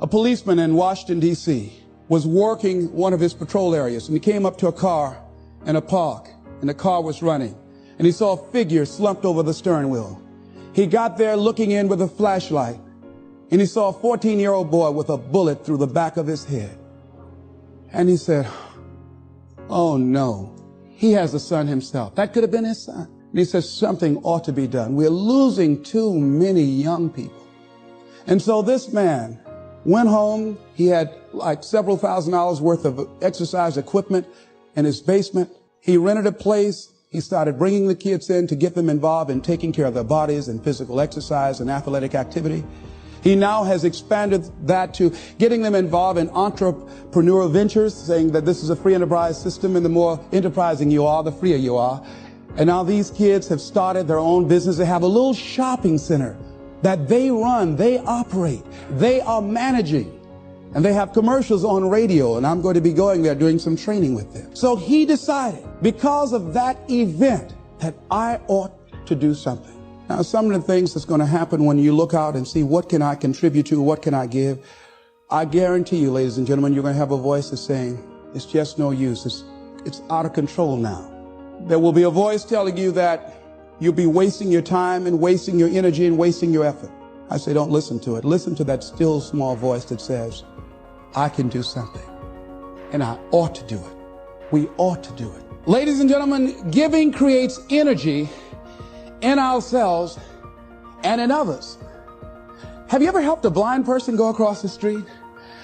A policeman in Washington, D.C. was working one of his patrol areas, and he came up to a car in a park, and the car was running, and he saw a figure slumped over the steering wheel. He got there looking in with a flashlight, and he saw a 14-year-old boy with a bullet through the back of his head. And he said, oh no, he has a son himself. That could have been his son. And he says, something ought to be done. We're losing too many young people. And so this man went home. He had like several $1,000s worth of exercise equipment in his basement. He rented a place. He started bringing the kids in to get them involved in taking care of their bodies and physical exercise and athletic activity. He now has expanded that to getting them involved in entrepreneurial ventures, saying that this is a free enterprise system, and the more enterprising you are, the freer you are. And now these kids have started their own business. They have a little shopping center that they run, they operate, they are managing. And they have commercials on radio, and I'm going to be going there doing some training with them. So he decided, because of that event, that I ought to do something. Now, some of the things that's going to happen when you look out and see what can I contribute to, what can I give, I guarantee you, ladies and gentlemen, you're going to have a voice that's saying, it's just no use. It's out of control now. There will be a voice telling you that you'll be wasting your time and wasting your energy and wasting your effort. I say, don't listen to it. Listen to that still small voice that says, I can do something, and I ought to do it. We ought to do it. Ladies and gentlemen, giving creates energy in ourselves and in others. Have you ever helped a blind person go across the street,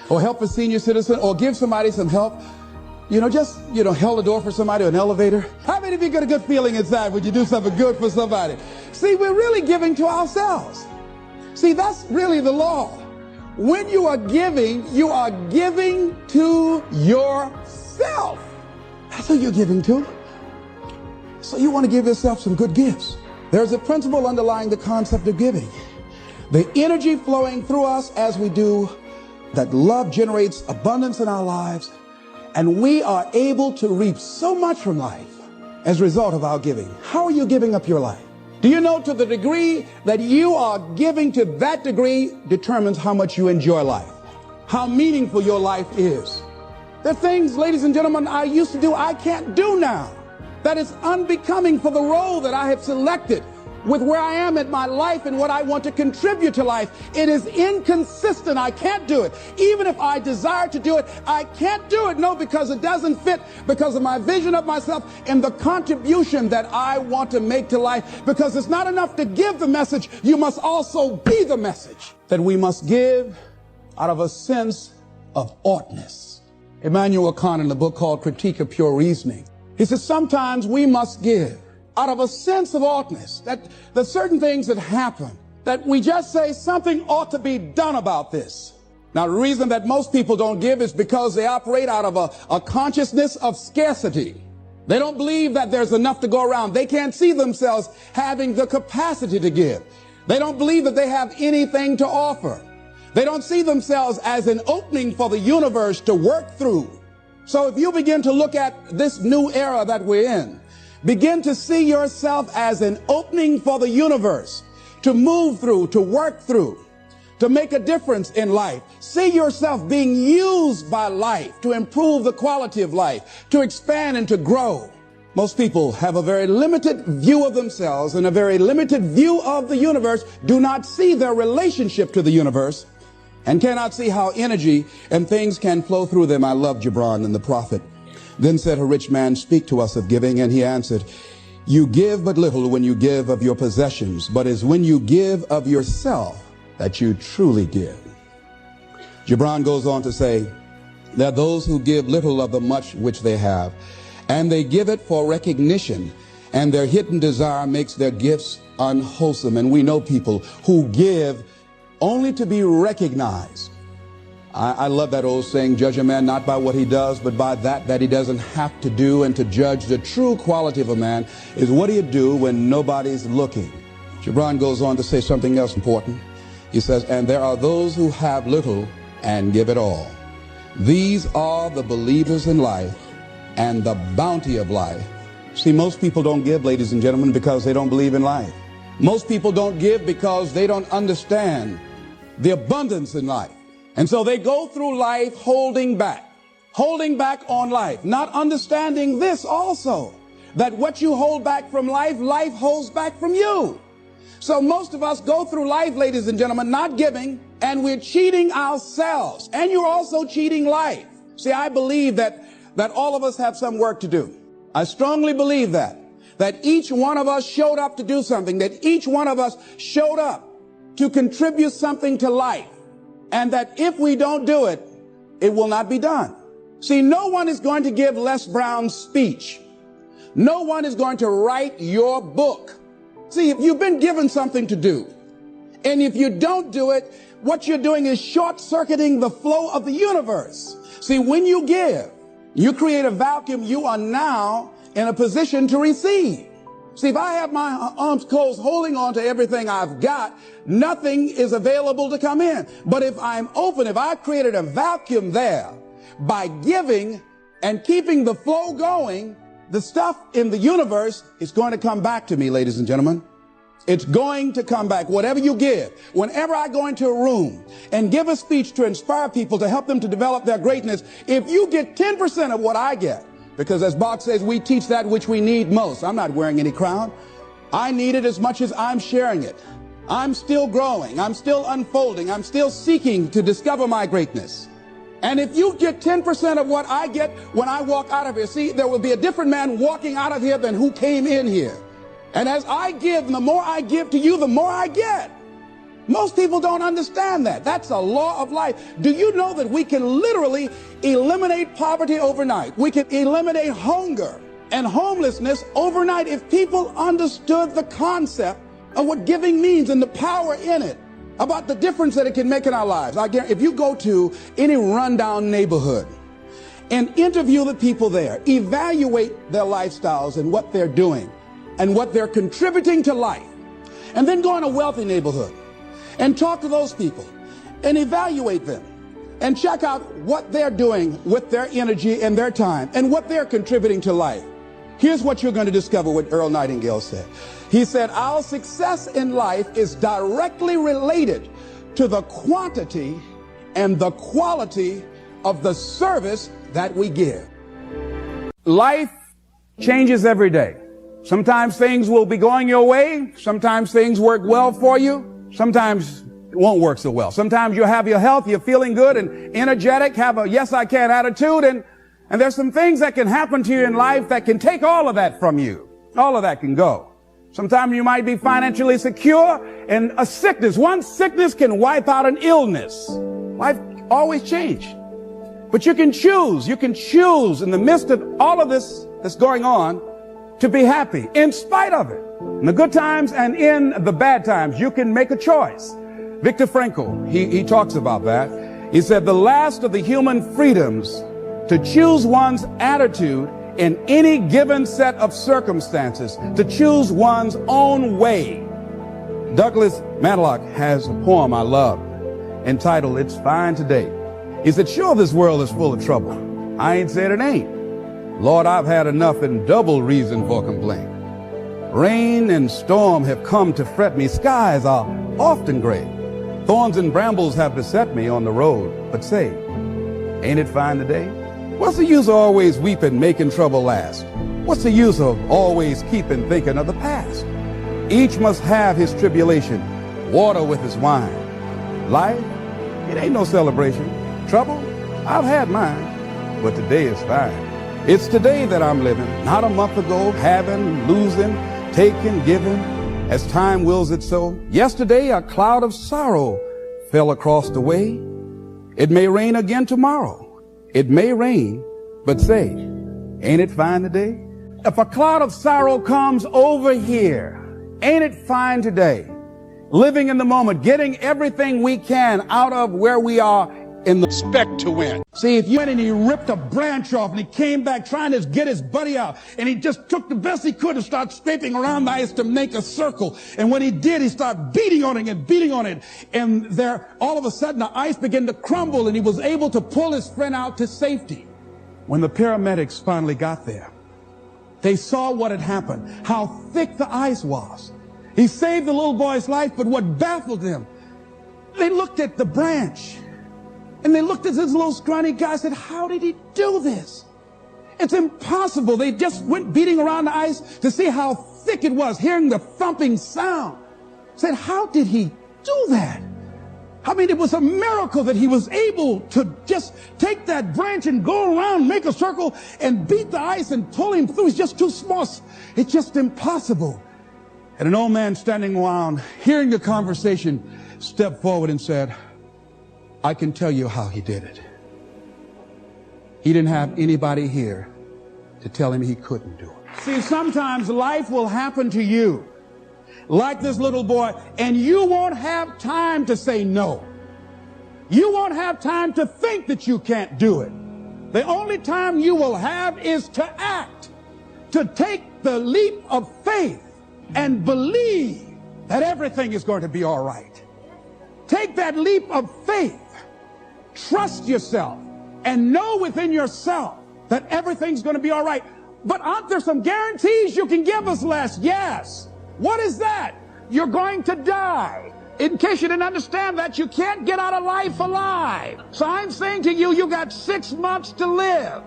or help a senior citizen, or give somebody some help? Just held the door for somebody, or an elevator. How many of you get a good feeling inside when you do something good for somebody? See, we're really giving to ourselves. See, that's really the law. When you are giving to yourself. That's who you're giving to. So you want to give yourself some good gifts. There's a principle underlying the concept of giving. The energy flowing through us as we do, that love generates abundance in our lives, and we are able to reap so much from life as a result of our giving. How are you giving up your life? Do you know, to the degree that you are giving, to that degree determines how much you enjoy life, how meaningful your life is. There are things, ladies and gentlemen, I used to do, I can't do now. That is unbecoming for the role that I have selected with where I am in my life and what I want to contribute to life. It is inconsistent. I can't do it. Even if I desire to do it, I can't do it. No, because it doesn't fit, because of my vision of myself and the contribution that I want to make to life. Because it's not enough to give the message. You must also be the message. That we must give out of a sense of oughtness. Immanuel Kant, in the book called Critique of Pure Reasoning, he says sometimes we must give out of a sense of oughtness, that there's certain things that happen, that we just say something ought to be done about this. Now, the reason that most people don't give is because they operate out of a consciousness of scarcity. They don't believe that there's enough to go around. They can't see themselves having the capacity to give. They don't believe that they have anything to offer. They don't see themselves as an opening for the universe to work through. So if you begin to look at this new era that we're in, begin to see yourself as an opening for the universe to move through, to work through, to make a difference in life. See yourself being used by life to improve the quality of life, to expand and to grow. Most people have a very limited view of themselves and a very limited view of the universe, do not see their relationship to the universe, and cannot see how energy and things can flow through them. I love Gibran and the prophet. Then said a rich man, speak to us of giving. And he answered, you give but little when you give of your possessions, but it's when you give of yourself that you truly give. Gibran goes on to say, there are those who give little of the much which they have, and they give it for recognition, and their hidden desire makes their gifts unwholesome. And we know people who give only to be recognized. I love that old saying, judge a man not by what he does, but by that he doesn't have to do. And to judge the true quality of a man is what he'd do when nobody's looking. Gibran goes on to say something else important. He says, and there are those who have little and give it all. These are the believers in life and the bounty of life. See, most people don't give, ladies and gentlemen, because they don't believe in life. Most people don't give because they don't understand the abundance in life. And so they go through life holding back on life, not understanding this also, that what you hold back from life, life holds back from you. So most of us go through life, ladies and gentlemen, not giving, and we're cheating ourselves. And you're also cheating life. See, I believe that all of us have some work to do. I strongly believe that each one of us showed up to do something, that each one of us showed up to contribute something to life, and that if we don't do it, it will not be done. See, no one is going to give Les Brown's speech. No one is going to write your book. See, if you've been given something to do, and if you don't do it, what you're doing is short-circuiting the flow of the universe. See, when you give, you create a vacuum. You are now in a position to receive. See, if I have my arms closed, holding on to everything I've got, nothing is available to come in. But if I'm open, if I created a vacuum there by giving and keeping the flow going, the stuff in the universe is going to come back to me, ladies and gentlemen. It's going to come back. Whatever you give, whenever I go into a room and give a speech to inspire people, to help them to develop their greatness, if you get 10% of what I get, because as Bach says, we teach that which we need most. I'm not wearing any crown. I need it as much as I'm sharing it. I'm still growing. I'm still unfolding. I'm still seeking to discover my greatness. And if you get 10% of what I get when I walk out of here, see, there will be a different man walking out of here than who came in here. And as I give, the more I give to you, the more I get. Most people don't understand that. That's a law of life. Do you know that we can literally eliminate poverty overnight? We can eliminate hunger and homelessness overnight if people understood the concept of what giving means and the power in it, about the difference that it can make in our lives. I guarantee, if you go to any rundown neighborhood and interview the people there, evaluate their lifestyles and what they're doing and what they're contributing to life, and then go in a wealthy neighborhood and talk to those people and evaluate them and check out what they're doing with their energy and their time and what they're contributing to life. Here's what you're going to discover what Earl Nightingale said. He said, our success in life is directly related to the quantity and the quality of the service that we give. Life changes every day. Sometimes things will be going your way. Sometimes things work well for you. Sometimes it won't work so well. Sometimes you'll have your health, you're feeling good and energetic, have a yes, I can attitude, and there's some things that can happen to you in life that can take all of that from you. All of that can go. Sometimes you might be financially secure, and a sickness, one sickness can wipe out an illness. Life always changes. But you can choose in the midst of all of this that's going on to be happy in spite of it. In the good times and in the bad times, you can make a choice. Viktor Frankl, he talks about that. He said the last of the human freedoms to choose one's attitude in any given set of circumstances, to choose one's own way. Douglas Matlock has a poem I love entitled, It's Fine Today. He said, sure, this world is full of trouble. I ain't said it ain't. Lord, I've had enough and double reason for complaint. Rain and storm have come to fret me. Skies are often gray. Thorns and brambles have beset me on the road. But say, ain't it fine today? What's the use of always weeping, making trouble last? What's the use of always keeping thinking of the past? Each must have his tribulation, water with his wine. Life, it ain't no celebration. Trouble, I've had mine, but today is fine. It's today that I'm living, not a month ago, having, losing, taking, giving, as time wills it so. Yesterday, a cloud of sorrow fell across the way. It may rain again tomorrow. It may rain, but say, ain't it fine today? If a cloud of sorrow comes over here, ain't it fine today? Living in the moment, getting everything we can out of where we are in the expect to win. See, if you went and he ripped a branch off and he came back trying to get his buddy out, and he just took the best he could and started scraping around the ice to make a circle. And when he did, he started beating on it and beating on it. And there, all of a sudden, the ice began to crumble and he was able to pull his friend out to safety. When the paramedics finally got there, they saw what had happened, how thick the ice was. He saved the little boy's life, but what baffled them, they looked at the branch. And they looked at this little scrawny guy and said, how did he do this? It's impossible. They just went beating around the ice to see how thick it was, hearing the thumping sound. Said, how did he do that? I mean, it was a miracle that he was able to just take that branch and go around, make a circle, and beat the ice and pull him through. He's just too small. It's just impossible. And an old man standing around, hearing the conversation, stepped forward and said, I can tell you how he did it. He didn't have anybody here to tell him he couldn't do it. See, sometimes life will happen to you like this little boy, and you won't have time to say no. You won't have time to think that you can't do it. The only time you will have is to act, to take the leap of faith and believe that everything is going to be all right. Take that leap of faith, trust yourself, and know within yourself that everything's going to be all right. But aren't there some guarantees you can give us, Les? Yes. What is that? You're going to die. In case you didn't understand that, you can't get out of life alive. So I'm saying to you, you got 6 months to live.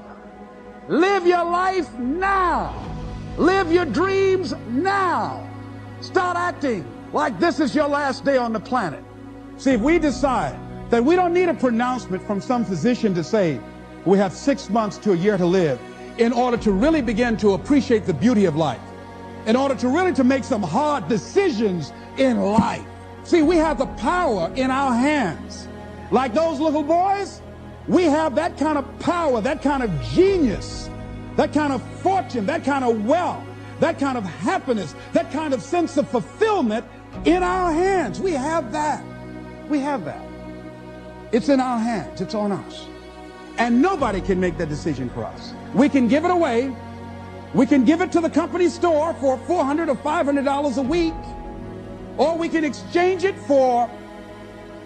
Live your life now. Live your dreams now. Start acting like this is your last day on the planet. See, if we decide that we don't need a pronouncement from some physician to say we have 6 months to a year to live in order to really begin to appreciate the beauty of life, in order to really to make some hard decisions in life. See, we have the power in our hands. Like those little boys, we have that kind of power, that kind of genius, that kind of fortune, that kind of wealth, that kind of happiness, that kind of sense of fulfillment in our hands. We have that. We have that. It's in our hands. It's on us. And nobody can make that decision for us. We can give it away. We can give it to the company store for $400 or $500 a week, or we can exchange it for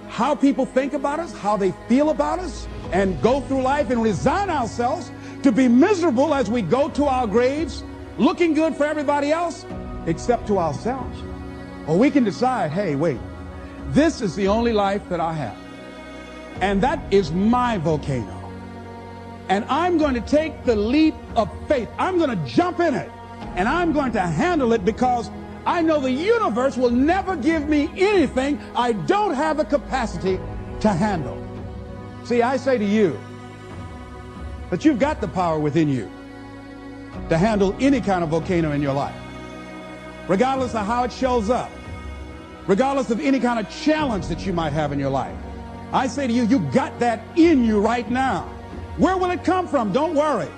how people think about us, how they feel about us, and go through life and resign ourselves to be miserable as we go to our graves, looking good for everybody else, except to ourselves. Or we can decide, hey, wait, this is the only life that I have, and that is my volcano. And I'm going to take the leap of faith. I'm going to jump in it, and I'm going to handle it because I know the universe will never give me anything I don't have the capacity to handle. See, I say to you that you've got the power within you to handle any kind of volcano in your life, regardless of how it shows up, regardless of any kind of challenge that you might have in your life. I say to you, you got that in you right now. Where will it come from? Don't worry.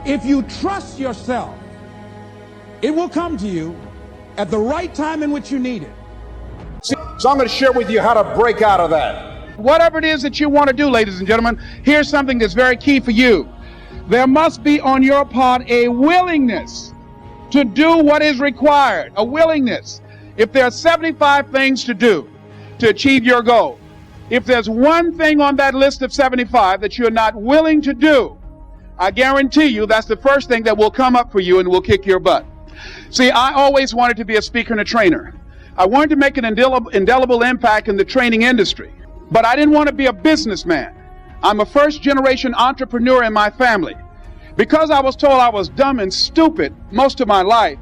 If you trust yourself, it will come to you at the right time in which you need it. So I'm going to share with you how to break out of that. Whatever it is that you want to do, ladies and gentlemen, here's something that's very key for you. There must be on your part a willingness to do what is required, a willingness. If there are 75 things to do to achieve your goal, if there's one thing on that list of 75 that you're not willing to do, I guarantee you that's the first thing that will come up for you and will kick your butt. See, I always wanted to be a speaker and a trainer. I wanted to make an indelible impact in the training industry, but I didn't want to be a businessman. I'm a first-generation entrepreneur in my family. Because I was told I was dumb and stupid most of my life,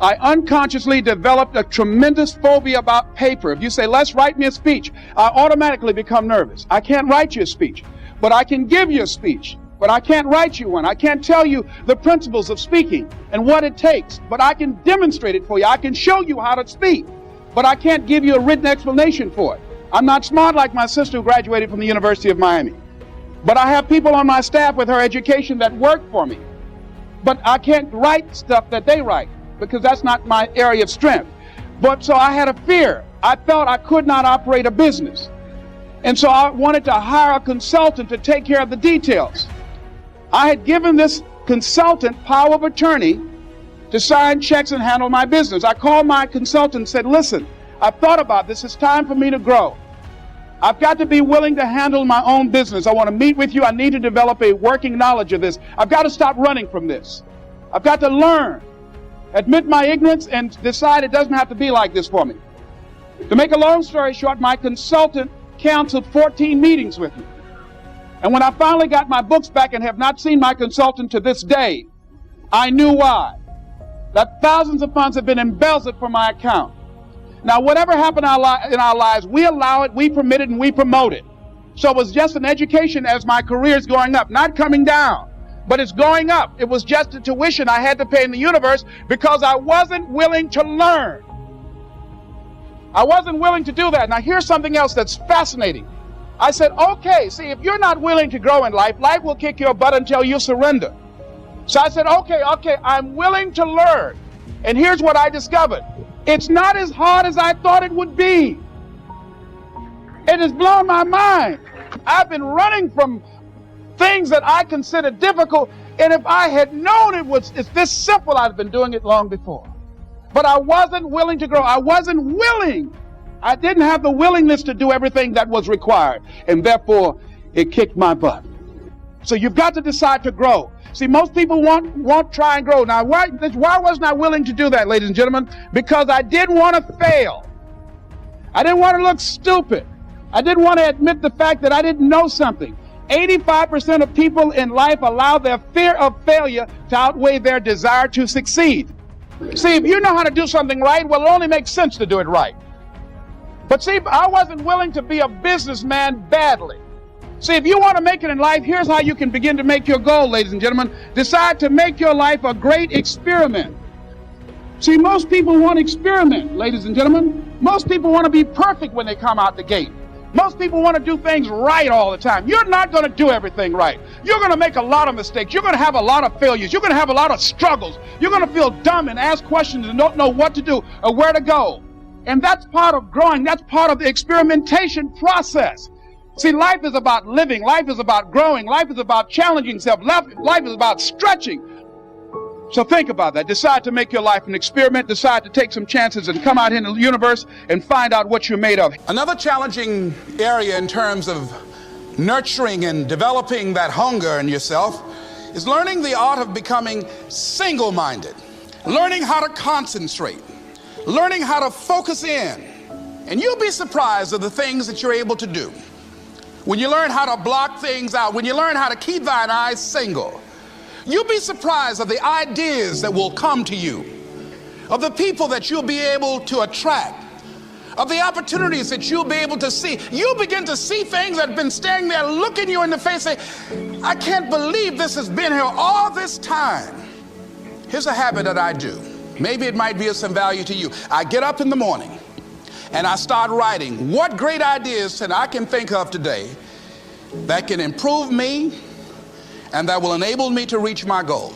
I unconsciously developed a tremendous phobia about paper. If you say, let's write me a speech, I automatically become nervous. I can't write you a speech, but I can give you a speech. But I can't write you one. I can't tell you the principles of speaking and what it takes, but I can demonstrate it for you. I can show you how to speak, but I can't give you a written explanation for it. I'm not smart like my sister who graduated from the University of Miami, but I have people on my staff with her education that work for me, but I can't write stuff that they write, because that's not my area of strength. But so I had a fear. I felt I could not operate a business. And so I wanted to hire a consultant to take care of the details. I had given this consultant power of attorney to sign checks and handle my business. I called my consultant and said, listen, I've thought about this. It's time for me to grow. I've got to be willing to handle my own business. I want to meet with you. I need to develop a working knowledge of this. I've got to stop running from this. I've got to learn. Admit my ignorance and decide it doesn't have to be like this for me. To make a long story short, my consultant canceled 14 meetings with me. And when I finally got my books back and have not seen my consultant to this day, I knew why. That thousands of funds have been embezzled from my account. Now, whatever happened in our lives, we allow it, we permit it, and we promote it. So it was just an education as my career is going up, not coming down, but it's going up. It was just a tuition I had to pay in the universe because I wasn't willing to learn. I wasn't willing to do that. Now, here's something else that's fascinating. I said, okay, see, if you're not willing to grow in life, life will kick your butt until you surrender. So I said, okay, I'm willing to learn. And here's what I discovered. It's not as hard as I thought it would be. It has blown my mind. I've been running from things that I consider difficult, and if I had known it's this simple, I'd have been doing it long before. But I wasn't willing to grow. I wasn't willing. I didn't have the willingness to do everything that was required, and therefore it kicked my butt. So you've got to decide to grow. See, most people won't try and grow. Now, why wasn't I willing to do that, ladies and gentlemen? Because I didn't want to fail. I didn't want to look stupid. I didn't want to admit the fact that I didn't know something. 85% of people in life allow their fear of failure to outweigh their desire to succeed. See, if you know how to do something right, well, it only makes sense to do it right. But see, I wasn't willing to be a businessman badly. See, if you want to make it in life, here's how you can begin to make your goal, ladies and gentlemen. Decide to make your life a great experiment. See, most people want to experiment, ladies and gentlemen. Most people want to be perfect when they come out the gate. Most people want to do things right all the time. You're not going to do everything right. You're going to make a lot of mistakes. You're going to have a lot of failures. You're going to have a lot of struggles. You're going to feel dumb and ask questions and don't know what to do or where to go. And that's part of growing. That's part of the experimentation process. See, life is about living. Life is about growing. Life is about challenging yourself. Life is about stretching. So think about that. Decide to make your life an experiment. Decide to take some chances and come out here in the universe and find out what you're made of. Another challenging area in terms of nurturing and developing that hunger in yourself is learning the art of becoming single-minded, learning how to concentrate, learning how to focus in. And you'll be surprised at the things that you're able to do. When you learn how to block things out, when you learn how to keep thine eyes single, you'll be surprised at the ideas that will come to you, of the people that you'll be able to attract, of the opportunities that you'll be able to see. You'll begin to see things that have been standing there looking you in the face, say, I can't believe this has been here all this time. Here's a habit that I do. Maybe it might be of some value to you. I get up in the morning and I start writing what great ideas that I can think of today that can improve me and that will enable me to reach my goal.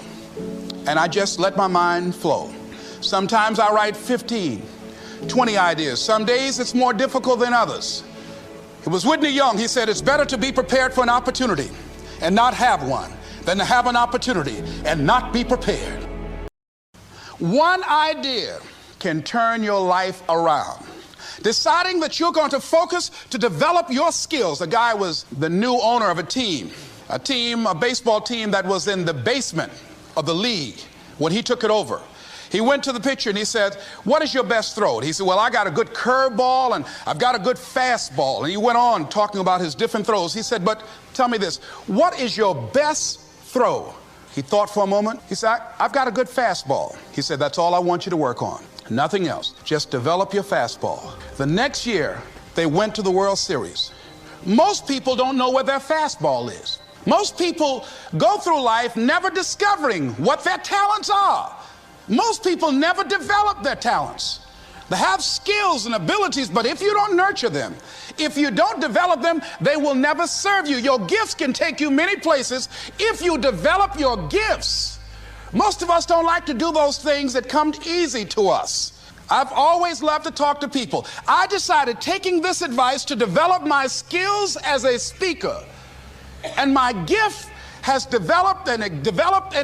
And I just let my mind flow. Sometimes I write 15, 20 ideas. Some days it's more difficult than others. It was Whitney Young. He said, it's better to be prepared for an opportunity and not have one than to have an opportunity and not be prepared. One idea can turn your life around. Deciding that you're going to focus to develop your skills. The guy was the new owner of a baseball team that was in the basement of the league when he took it over. He went to the pitcher and he said, what is your best throw? And he said, well, I got a good curveball and I've got a good fastball. And he went on talking about his different throws. He said, but tell me this, what is your best throw? He thought for a moment. He said, I've got a good fastball. He said, that's all I want you to work on. Nothing else. Just develop your fastball. The next year, they went to the World Series. Most people don't know where their fastball is. Most people go through life never discovering what their talents are. Most people never develop their talents. They have skills and abilities, but if you don't nurture them, if you don't develop them, they will never serve you. Your gifts can take you many places if you develop your gifts. Most of us don't like to do those things that come easy to us. I've always loved to talk to people. I decided, taking this advice, to develop my skills as a speaker. And my gift has developed and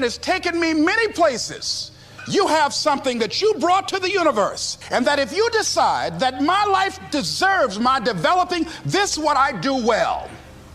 it's taken me many places. You have something that you brought to the universe, and that if you decide that my life deserves my developing this, what I do well,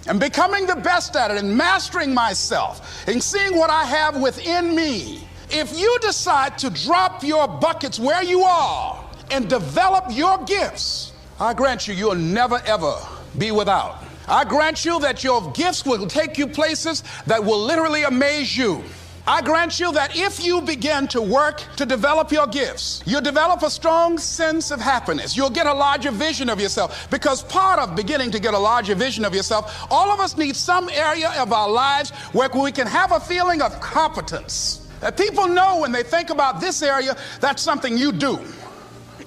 and becoming the best at it, and mastering myself, and seeing what I have within me, if you decide to drop your buckets where you are and develop your gifts, I grant you, you'll never ever be without. I grant you that your gifts will take you places that will literally amaze you. I grant you that if you begin to work to develop your gifts, you'll develop a strong sense of happiness. You'll get a larger vision of yourself, because part of beginning to get a larger vision of yourself, all of us need some area of our lives where we can have a feeling of competence. That people know when they think about this area, that's something you do.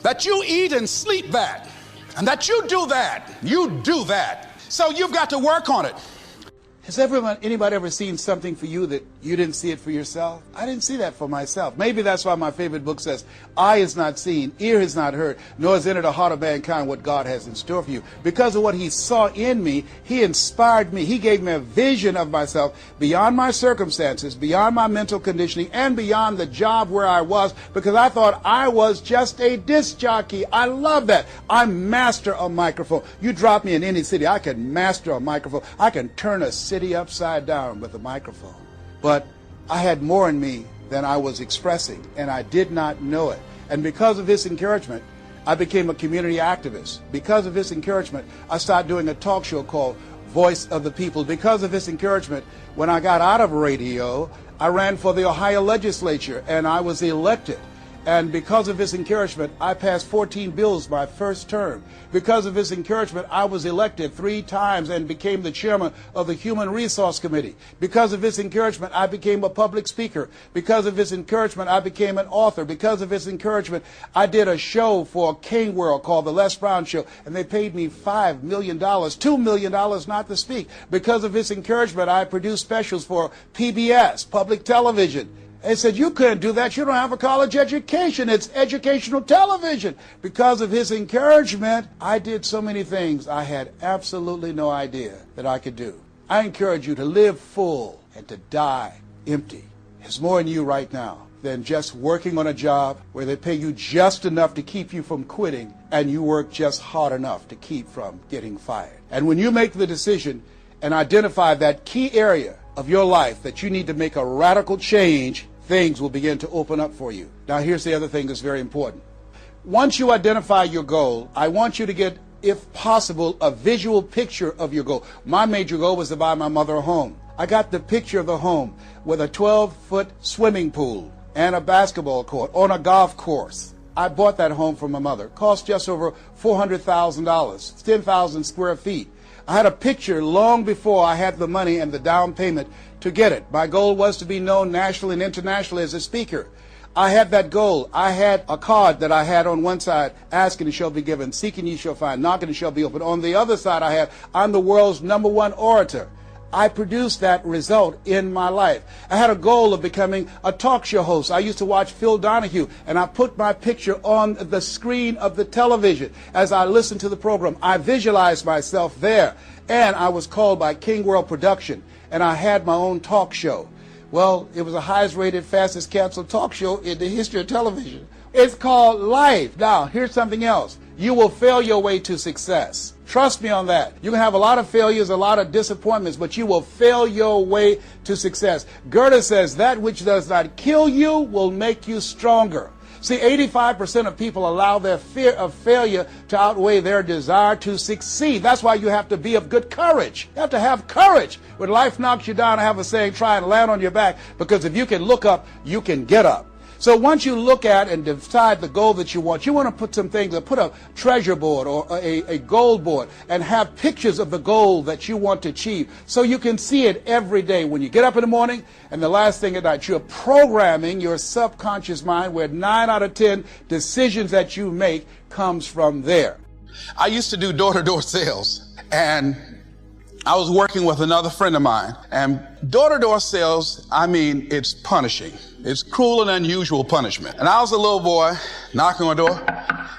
That you eat and sleep that. And that you do that. You do that. So you've got to work on it. Has anybody ever seen something for you that you didn't see it for yourself? I didn't see that for myself. Maybe that's why my favorite book says, eye is not seen, ear has not heard, nor has entered the heart of mankind what God has in store for you. Because of what he saw in me, he inspired me. He gave me a vision of myself beyond my circumstances, beyond my mental conditioning, and beyond the job where I was, because I thought I was just a disc jockey. I love that. I master a microphone. You drop me in any city, I can master a microphone. I can turn a city upside down with a microphone. But I had more in me than I was expressing, and I did not know it. And because of his encouragement, I became a community activist. Because of his encouragement, I started doing a talk show called Voice of the People. Because of his encouragement, when I got out of radio, I ran for the Ohio legislature, and I was elected. And because of his encouragement, I passed 14 bills my first term. Because of his encouragement, I was elected 3 times and became the chairman of the Human Resource Committee. Because of his encouragement, I became a public speaker. Because of his encouragement, I became an author. Because of his encouragement, I did a show for King World called The Les Brown Show, and they paid me $5 million, $2 million not to speak. Because of his encouragement, I produced specials for PBS, public television. They said, you couldn't do that. You don't have a college education. It's educational television. Because of his encouragement, I did so many things I had absolutely no idea that I could do. I encourage you to live full and to die empty. There's more in you right now than just working on a job where they pay you just enough to keep you from quitting, and you work just hard enough to keep from getting fired. And when you make the decision and identify that key area of your life that you need to make a radical change, things will begin to open up for you. Now, here's the other thing that's very important. Once you identify your goal, I want you to get, if possible, a visual picture of your goal. My major goal was to buy my mother a home. I got the picture of the home with a 12-foot swimming pool and a basketball court on a golf course. I bought that home for my mother. It cost just over $400,000. It's 10,000 square feet. I had a picture long before I had the money and the down payment to get it. My goal was to be known nationally and internationally as a speaker. I had that goal. I had a card that I had on one side, asking and shall be given, seeking ye shall find, knocking and shall be opened. On the other side I had, I'm the world's #1 orator. I produced that result in my life. I had a goal of becoming a talk show host. I used to watch Phil Donahue, and I put my picture on the screen of the television as I listened to the program. I visualized myself there, and I was called by King World Production, and I had my own talk show. Well, it was the highest rated, fastest canceled talk show in the history of television. It's called life. Now, here's something else. You will fail your way to success. Trust me on that. You can have a lot of failures, a lot of disappointments, but you will fail your way to success. Goethe says, that which does not kill you will make you stronger. See, 85% of people allow their fear of failure to outweigh their desire to succeed. That's why you have to be of good courage. You have to have courage. When life knocks you down, I have a saying, try and land on your back, because if you can look up, you can get up. So once you look at and decide the goal that you want to put some things, put a treasure board or a goal board and have pictures of the goal that you want to achieve, so you can see it every day when you get up in the morning and the last thing at night. You're programming your subconscious mind, where 9 out of 10 decisions that you make comes from there. I used to do door-to-door sales, and I was working with another friend of mine, and door-to-door sales, I mean, it's punishing. It's cruel and unusual punishment. And I was a little boy knocking on the door.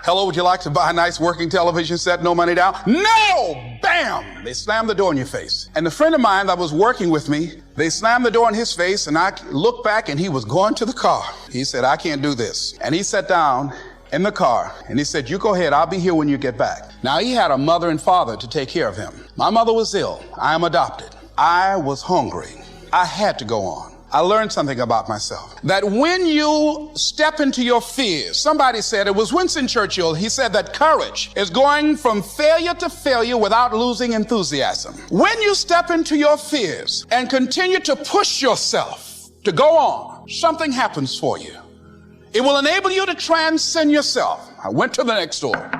Hello, would you like to buy a nice working television set? No money down? No! Bam! They slammed the door in your face. And the friend of mine that was working with me, they slammed the door in his face, and I looked back and he was going to the car. He said, I can't do this. And he sat down in the car and he said, you go ahead, I'll be here when you get back. Now, he had a mother and father to take care of him. My mother was ill. I am adopted. I was hungry. I had to go on. I learned something about myself. That when you step into your fears, somebody said, it was Winston Churchill, he said that courage is going from failure to failure without losing enthusiasm. When you step into your fears and continue to push yourself to go on, something happens for you. It will enable you to transcend yourself. I went to the next store.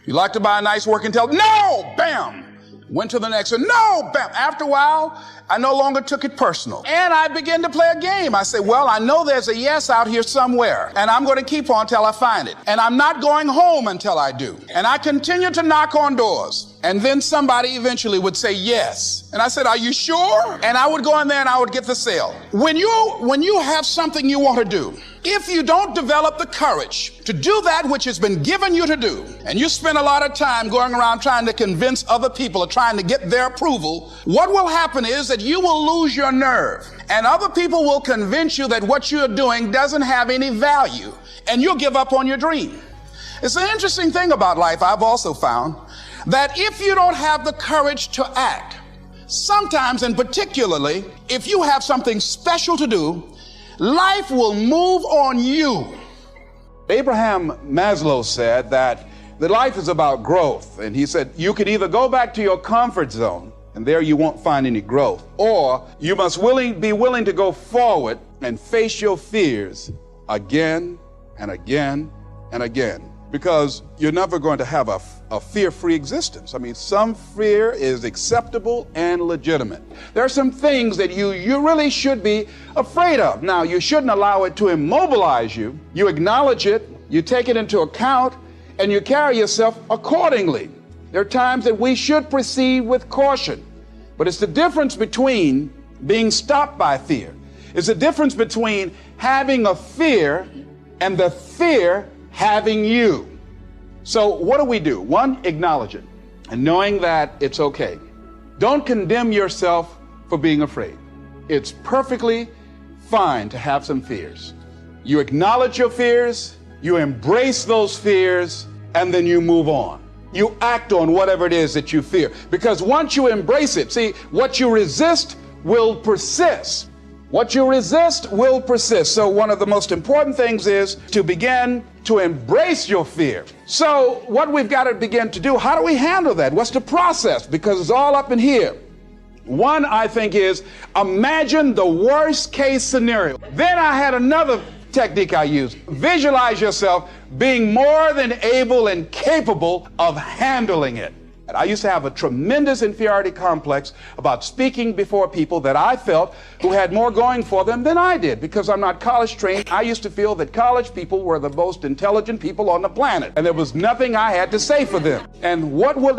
You like to buy a nice working television? No! Bam! Went to the next one. No! Bam! After a while, I no longer took it personal. And I began to play a game. I said, well, I know there's a yes out here somewhere, and I'm going to keep on till I find it. And I'm not going home until I do. And I continued to knock on doors. And then somebody eventually would say yes. And I said, are you sure? And I would go in there and I would get the sale. When you have something you want to do, if you don't develop the courage to do that which has been given you to do, and you spend a lot of time going around trying to convince other people or trying to get their approval, what will happen is that you will lose your nerve, and other people will convince you that what you're doing doesn't have any value, and you'll give up on your dream. It's an interesting thing about life, I've also found, that if you don't have the courage to act, sometimes, and particularly, if you have something special to do, life will move on you. Abraham Maslow said that life is about growth. And he said, you can either go back to your comfort zone, and there you won't find any growth, or you must be willing to go forward and face your fears again and again and again. Because you're never going to have a fear-free existence. I mean, some fear is acceptable and legitimate. There are some things that you really should be afraid of. Now, you shouldn't allow it to immobilize you. You acknowledge it, you take it into account, and you carry yourself accordingly. There are times that we should proceed with caution. But it's the difference between being stopped by fear. It's the difference between having a fear and the fear having you. So what do? One, acknowledge it and knowing that it's okay. Don't condemn yourself for being afraid. It's perfectly fine to have some fears. You acknowledge your fears, you embrace those fears, and then you move on. You act on whatever it is that you fear. Because once you embrace it, see, what you resist will persist. What you resist will persist. So one of the most important things is to begin to embrace your fear. So what we've got to begin to do, how do we handle that? What's the process? Because it's all up in here. One, I think, is imagine the worst case scenario. Then I had another technique I used. Visualize yourself being more than able and capable of handling it. I used to have a tremendous inferiority complex about speaking before people that I felt who had more going for them than I did. Because I'm not college trained, I used to feel that college people were the most intelligent people on the planet. And there was nothing I had to say for them. And what will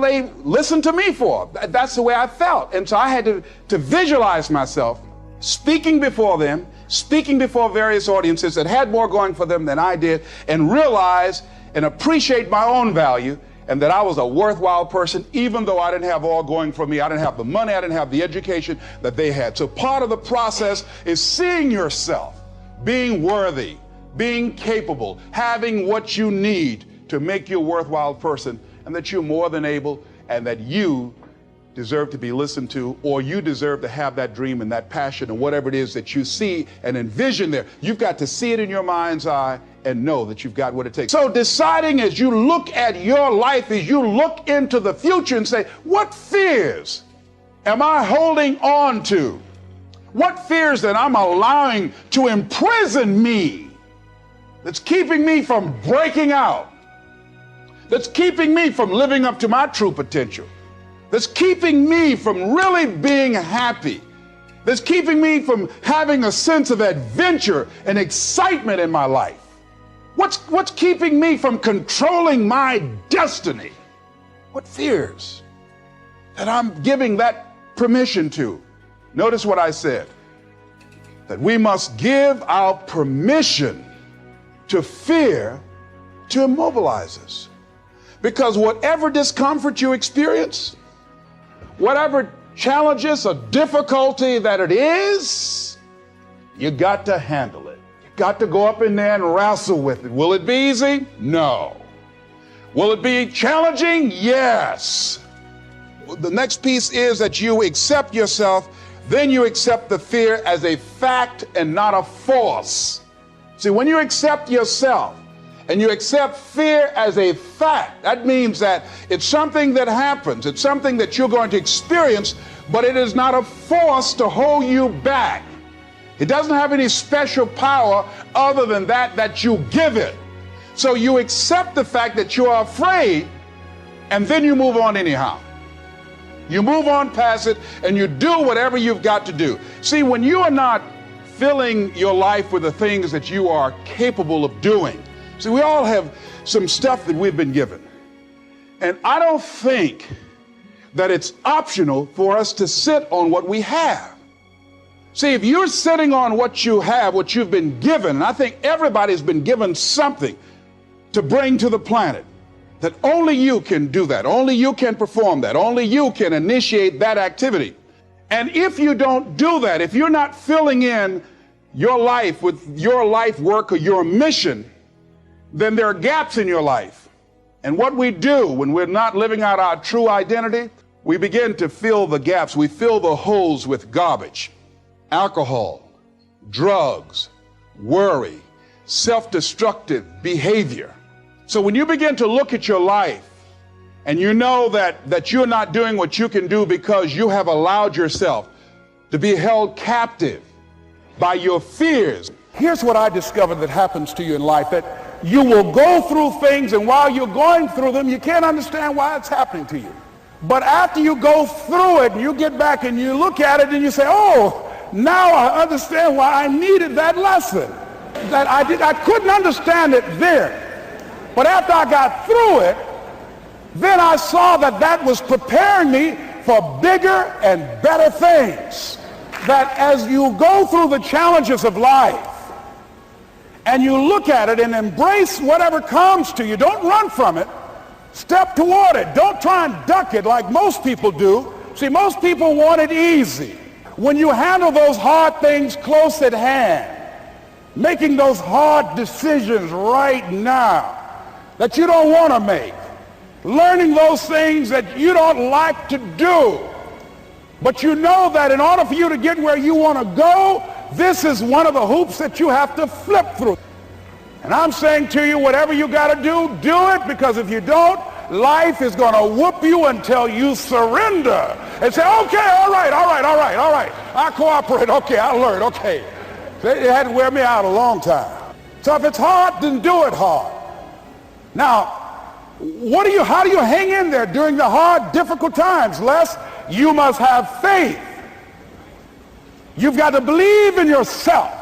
they listen to me for? That's the way I felt. And so I had to visualize myself speaking before them, speaking before various audiences that had more going for them than I did, and realize and appreciate my own value, and that I was a worthwhile person, even though I didn't have all going for me. I didn't have the money, I didn't have the education that they had. So part of the process is seeing yourself, being worthy, being capable, having what you need to make you a worthwhile person, and that you're more than able, and that you deserve to be listened to, or you deserve to have that dream and that passion and whatever it is that you see and envision there. You've got to see it in your mind's eye and know that you've got what it takes. So deciding as you look at your life, as you look into the future and say, what fears am I holding on to? What fears that I'm allowing to imprison me, that's keeping me from breaking out, that's keeping me from living up to my true potential, that's keeping me from really being happy, that's keeping me from having a sense of adventure and excitement in my life? What's keeping me from controlling my destiny? What fears that I'm giving that permission to? Notice what I said, that we must give our permission to fear to immobilize us. Because whatever discomfort you experience, whatever challenges or difficulty that it is, you got to handle it. You got to go up in there and wrestle with it. Will it be easy? No. Will it be challenging? Yes. The next piece is that you accept yourself, then you accept the fear as a fact and not a force. See, when you accept yourself and you accept fear as a fact, that means that it's something that happens. It's something that you're going to experience, but it is not a force to hold you back. It doesn't have any special power other than that you give it. So you accept the fact that you are afraid, and then you move on anyhow. You move on past it and you do whatever you've got to do. See, when you are not filling your life with the things that you are capable of doing. See, we all have some stuff that we've been given. And I don't think that it's optional for us to sit on what we have. See, if you're sitting on what you have, what you've been given, and I think everybody's been given something to bring to the planet, that only you can do that, only you can perform that, only you can initiate that activity. And if you don't do that, if you're not filling in your life with your life work or your mission, then there are gaps in your life. And what we do when we're not living out our true identity, we begin to fill the gaps. We fill the holes with garbage, alcohol, drugs, worry, self-destructive behavior. So when you begin to look at your life and you know that you're not doing what you can do because you have allowed yourself to be held captive by your fears. Here's what I discovered that happens to you in life, that you will go through things, and while you're going through them, you can't understand why it's happening to you. But after you go through it and you get back and you look at it and you say, oh, now I understand why I needed that lesson. That I couldn't understand it then. But after I got through it, then I saw that was preparing me for bigger and better things. That as you go through the challenges of life and you look at it and embrace whatever comes to you, don't run from it. Step toward it. Don't try and duck it like most people do. See, most people want it easy. When you handle those hard things close at hand, making those hard decisions right now that you don't want to make, learning those things that you don't like to do, but you know that in order for you to get where you want to go, this is one of the hoops that you have to flip through. And I'm saying to you, whatever you got to do it, because if you don't, life is going to whoop you until you surrender and say, okay, all right, I cooperate, okay, I learned, okay. It had to wear me out a long time. So if it's hard, then do it hard. Now, how do you hang in there during the hard, difficult times? Les, you must have faith. You've got to believe in yourself.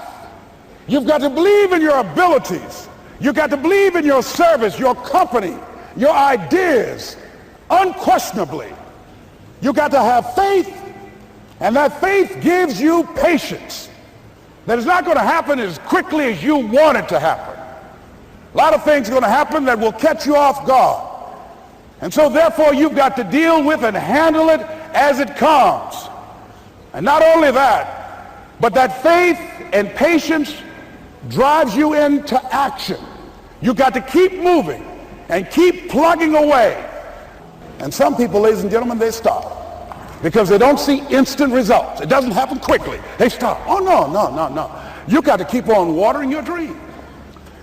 You've got to believe in your abilities. You've got to believe in your service, your company, your ideas, unquestionably. You've got to have faith, and that faith gives you patience. That it's not going to happen as quickly as you want it to happen. A lot of things are going to happen that will catch you off guard. And so therefore you've got to deal with and handle it as it comes. And not only that, but that faith and patience drives you into action. You've got to keep moving and keep plugging away. And some people, ladies and gentlemen, they stop because they don't see instant results. It doesn't happen quickly. They stop. Oh, no. You've got to keep on watering your dream.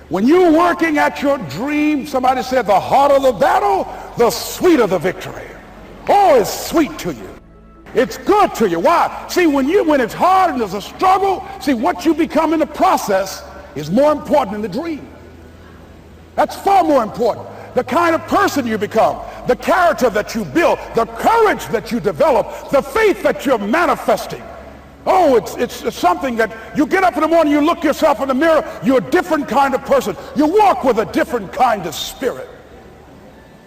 When you're working at your dream, somebody said the harder the battle, the sweeter the victory. Oh, it's sweet to you. It's good to you. Why? See, when it's hard and there's a struggle, see, what you become in the process is more important than the dream. That's far more important. The kind of person you become, the character that you build, the courage that you develop, the faith that you're manifesting. Oh, it's something that you get up in the morning, you look yourself in the mirror, you're a different kind of person. You walk with a different kind of spirit.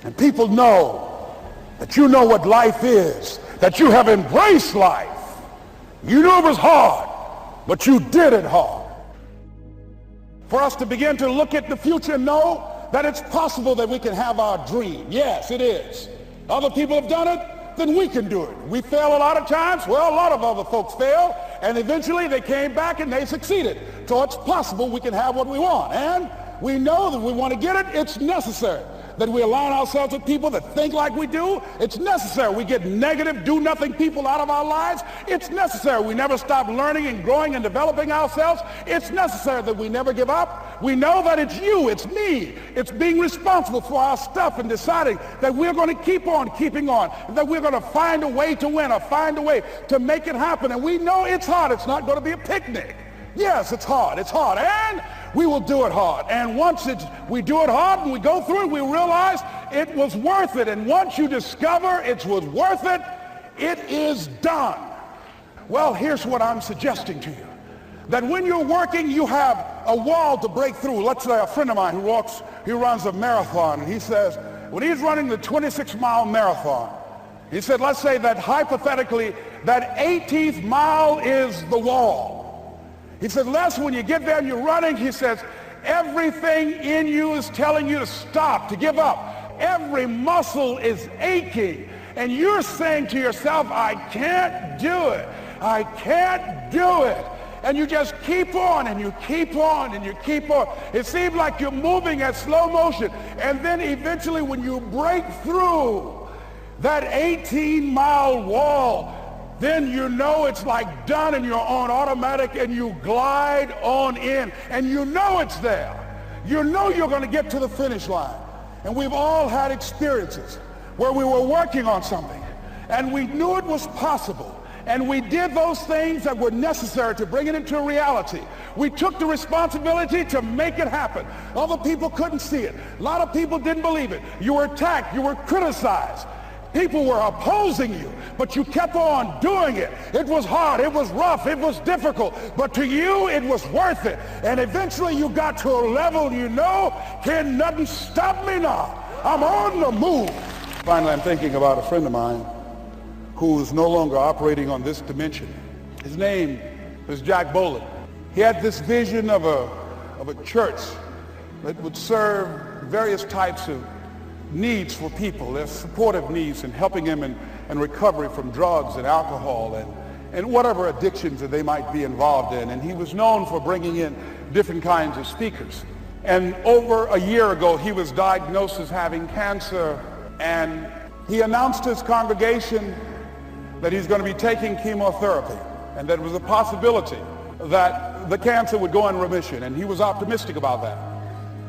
And people know that you know what life is, that you have embraced life. You knew it was hard, but you did it hard. For us to begin to look at the future and know that it's possible that we can have our dream. Yes, it is. Other people have done it, then we can do it. We fail a lot of times. Well, a lot of other folks fail, and eventually they came back and they succeeded. So it's possible we can have what we want. And we know that we want to get it, it's necessary that we align ourselves with people that think like we do. It's necessary we get negative, do-nothing people out of our lives. It's necessary we never stop learning and growing and developing ourselves. It's necessary that we never give up. We know that it's you, it's me. It's being responsible for our stuff and deciding that we're going to keep on keeping on, that we're going to find a way to win or find a way to make it happen. And we know it's hard. It's not going to be a picnic. Yes, it's hard, and we will do it hard. And once we do it hard and we go through it, we realize it was worth it. And once you discover it was worth it, it is done. Well, here's what I'm suggesting to you. That when you're working, you have a wall to break through. Let's say a friend of mine who runs a marathon, and he says, when he's running the 26-mile marathon, he said, let's say that hypothetically, that 18th mile is the wall. He said, Les, when you get there and you're running, he says, everything in you is telling you to stop, to give up. Every muscle is aching. And you're saying to yourself, I can't do it. I can't do it. And you just keep on and you keep on and you keep on. It seems like you're moving at slow motion. And then eventually when you break through that 18-mile wall, then you know it's like done and you're on automatic and you glide on in and you know it's there. You know you're going to get to the finish line. And we've all had experiences where we were working on something and we knew it was possible. And we did those things that were necessary to bring it into reality. We took the responsibility to make it happen. Other people couldn't see it. A lot of people didn't believe it. You were attacked. You were criticized. People were opposing you, but you kept on doing it. It was hard, it was rough, it was difficult, but to you it was worth it. And eventually you got to a level you know, can nothing stop me now. I'm on the move. Finally, I'm thinking about a friend of mine who is no longer operating on this dimension. His name was Jack Boland. He had this vision of a church that would serve various types of needs for people. There's supportive needs and helping them in recovery from drugs and alcohol and whatever addictions that they might be involved in. And he was known for bringing in different kinds of speakers. And over a year ago, he was diagnosed as having cancer, and he announced to his congregation that he's going to be taking chemotherapy and that it was a possibility that the cancer would go in remission. And he was optimistic about that.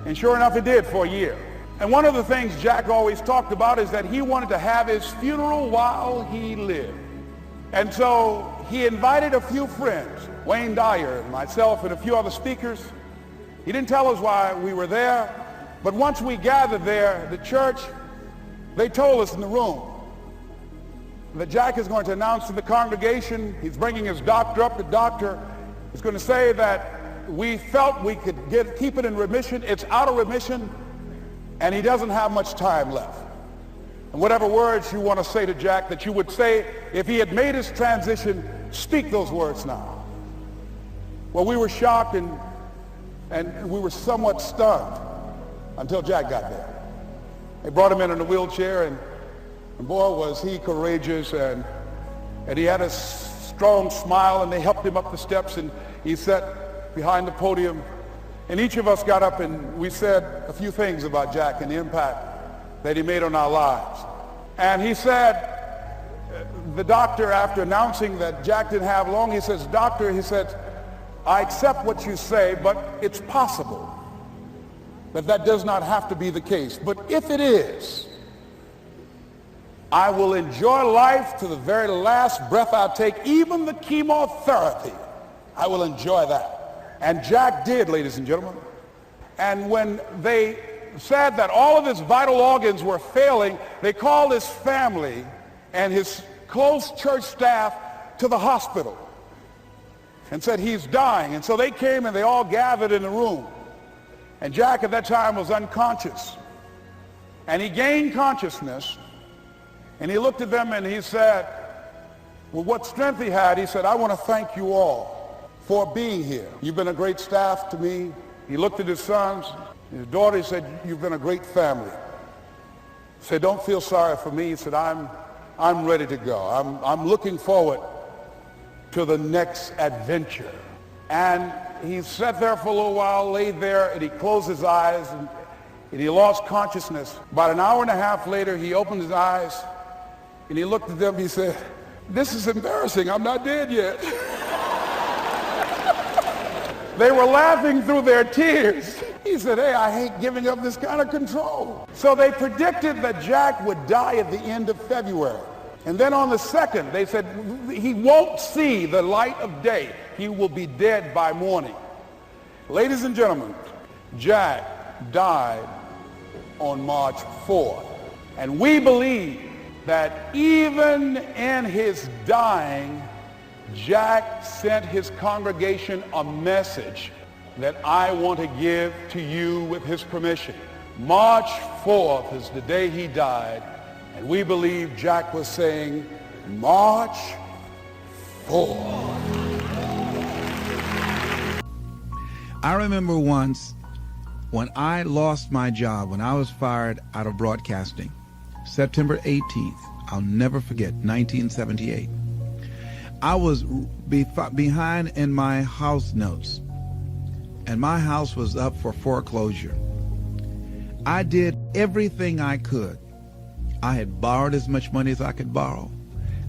And sure enough, it did for a year. And one of the things Jack always talked about is that he wanted to have his funeral while he lived. And so he invited a few friends, Wayne Dyer and myself and a few other speakers. He didn't tell us why we were there, but once we gathered there, the church, they told us in the room that Jack is going to announce to the congregation, he's bringing his doctor up. The doctor is going to say that we felt we could keep it in remission. It's out of remission. And he doesn't have much time left. And whatever words you want to say to Jack that you would say if he had made his transition, speak those words now. Well, we were shocked and we were somewhat stunned until Jack got there. They brought him in a wheelchair, and boy, was he courageous, and he had a strong smile, and they helped him up the steps, and he sat behind the podium. And each of us got up and we said a few things about Jack and the impact that he made on our lives. And he said, the doctor, after announcing that Jack didn't have long, he says, doctor, he said, I accept what you say, but it's possible that does not have to be the case. But if it is, I will enjoy life to the very last breath I take, even the chemotherapy. I will enjoy that. And Jack did, ladies and gentlemen. And when they said that all of his vital organs were failing, they called his family and his close church staff to the hospital and said he's dying. And so they came and they all gathered in the room. And Jack at that time was unconscious. And he gained consciousness. And he looked at them and he said, with what strength he had, he said, I want to thank you all for being here. You've been a great staff to me. He looked at his sons, his daughter. He said, you've been a great family. He said, don't feel sorry for me. He said, I'm ready to go. I'm looking forward to the next adventure. And he sat there for a little while, laid there, and he closed his eyes, and he lost consciousness. About an hour and a half later, he opened his eyes, and he looked at them, he said, "This is embarrassing, I'm not dead yet." They were laughing through their tears. He said, "Hey, I hate giving up this kind of control." So they predicted that Jack would die at the end of February. And then on the 2nd, they said, he won't see the light of day. He will be dead by morning. Ladies and gentlemen, Jack died on March 4th. And we believe that even in his dying, Jack sent his congregation a message that I want to give to you with his permission. March 4th is the day he died, and we believe Jack was saying, March 4th. I remember once when I lost my job, when I was fired out of broadcasting, September 18th, I'll never forget, 1978. I was behind in my house notes, and my house was up for foreclosure. I did everything I could. I had borrowed as much money as I could borrow.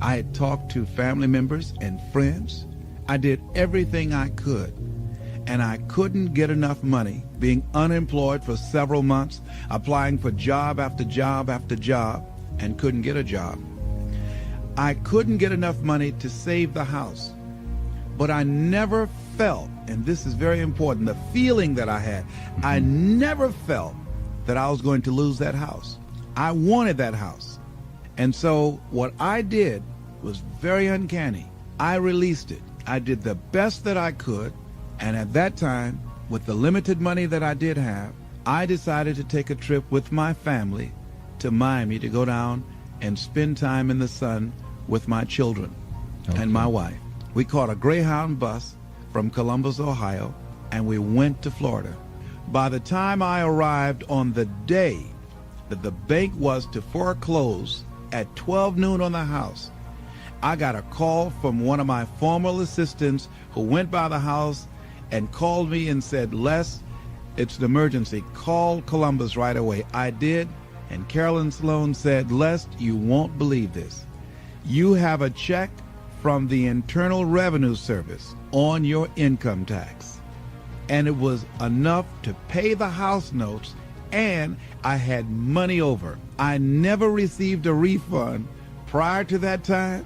I had talked to family members and friends. I did everything I could, and I couldn't get enough money, being unemployed for several months, applying for job after job after job, and couldn't get a job. I couldn't get enough money to save the house, but I never felt, and this is very important, the feeling that I had, I never felt that I was going to lose that house. I wanted that house. And so what I did was very uncanny. I released it. I did the best that I could, and at that time, with the limited money that I did have, I decided to take a trip with my family to Miami to go down and spend time in the sun with my children and my wife. We caught a Greyhound bus from Columbus, Ohio, and we went to Florida. By the time I arrived on the day that the bank was to foreclose at 12 noon on the house, I got a call from one of my former assistants who went by the house and called me and said, "Les, it's an emergency. Call Columbus right away." I did, and Carolyn Sloan said, "Les, you won't believe this. You have a check from the Internal Revenue Service on your income tax." And it was enough to pay the house notes, and I had money over. I never received a refund prior to that time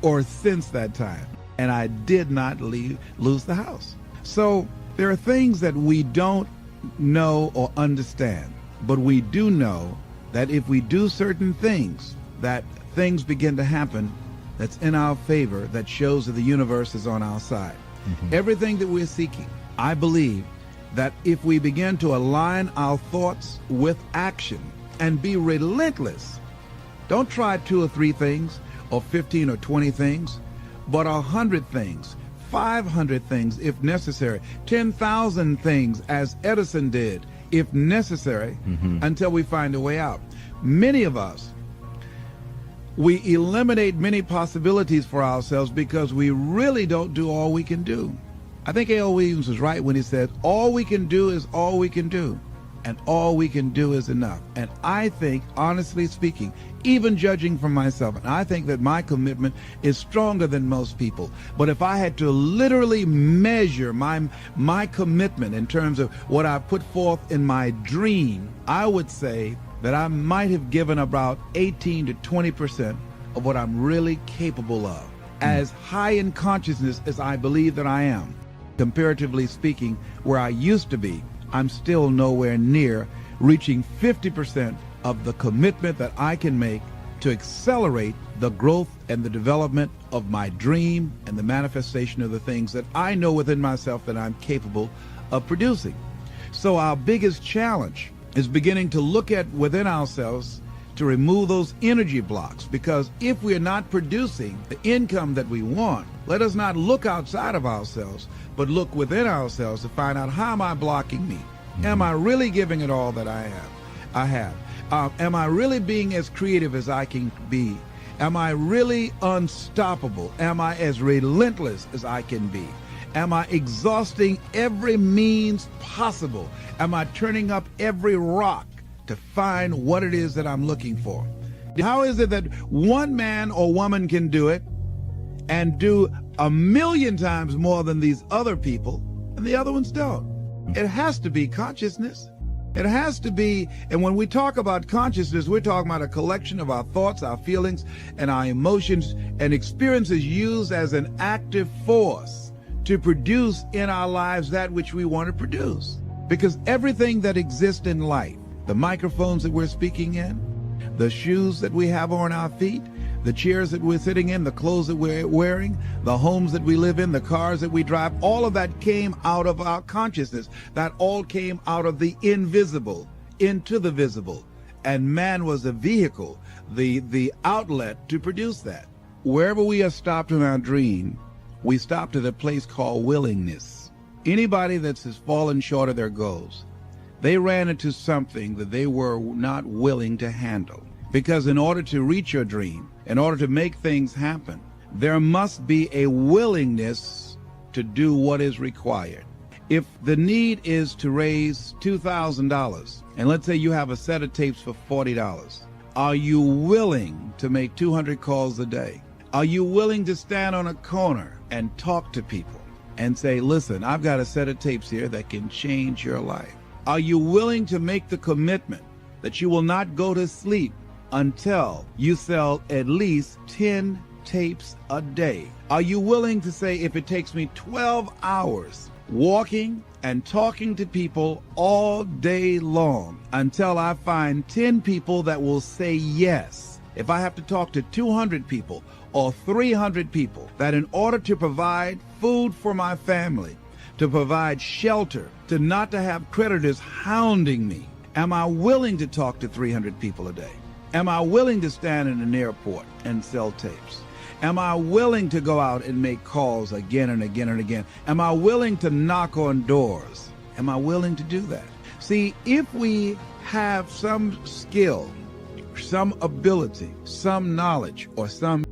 or since that time, and I did not lose the house. So there are things that we don't know or understand, but we do know that if we do certain things, that things begin to happen that's in our favor, that shows that the universe is on our side. Everything that we're seeking, I believe that if we begin to align our thoughts with action and be relentless, don't try 2 or 3 things or 15 or 20 things, but 100 things, 500 things if necessary, 10,000 things as Edison did if necessary, until we find a way out. Many of us, we eliminate many possibilities for ourselves because we really don't do all we can do. I think A.L. Williams was right when he said, all we can do is all we can do, and all we can do is enough. And I think, honestly speaking, even judging from myself, and I think that my commitment is stronger than most people. But if I had to literally measure my commitment in terms of what I put forth in my dream, I would say that I might have given about 18 to 20% of what I'm really capable of. As high in consciousness as I believe that I am, comparatively speaking, where I used to be, I'm still nowhere near reaching 50% of the commitment that I can make to accelerate the growth and the development of my dream and the manifestation of the things that I know within myself that I'm capable of producing. So our biggest challenge is beginning to look at within ourselves to remove those energy blocks, because if we're not producing the income that we want, let us not look outside of ourselves, but look within ourselves to find out, how am I blocking me? Am I really giving it all that I have? Am I really being as creative as I can be? Am I really unstoppable? Am I as relentless as I can be? Am I exhausting every means possible? Am I turning up every rock to find what it is that I'm looking for. How is it that one man or woman can do it and do 1,000,000 times more than these other people and the other ones don't? It has to be consciousness. It has to be, and when we talk about consciousness, we're talking about a collection of our thoughts, our feelings, and our emotions and experiences used as an active force to produce in our lives that which we want to produce. Because everything that exists in life, the microphones that we're speaking in, the shoes that we have on our feet, the chairs that we're sitting in, the clothes that we're wearing, the homes that we live in, the cars that we drive, all of that came out of our consciousness. That all came out of the invisible into the visible. And man was the vehicle, the outlet to produce that. Wherever we are stopped in our dream, we stop at a place called willingness. Anybody that's fallen short of their goals, they ran into something that they were not willing to handle. Because in order to reach your dream, in order to make things happen, there must be a willingness to do what is required. If the need is to raise $2,000, and let's say you have a set of tapes for $40, are you willing to make 200 calls a day? Are you willing to stand on a corner and talk to people and say, listen, I've got a set of tapes here that can change your life? Are you willing to make the commitment that you will not go to sleep until you sell at least 10 tapes a day? Are you willing to say, if it takes me 12 hours walking and talking to people all day long until I find 10 people that will say yes? If I have to talk to 200 people or 300 people, that in order to provide food for my family, to provide shelter, to not to have creditors hounding me, am I willing to talk to 300 people a day? Am I willing to stand in an airport and sell tapes? Am I willing to go out and make calls again and again and again? Am I willing to knock on doors? Am I willing to do that? See, if we have some skill, some ability, some knowledge, or some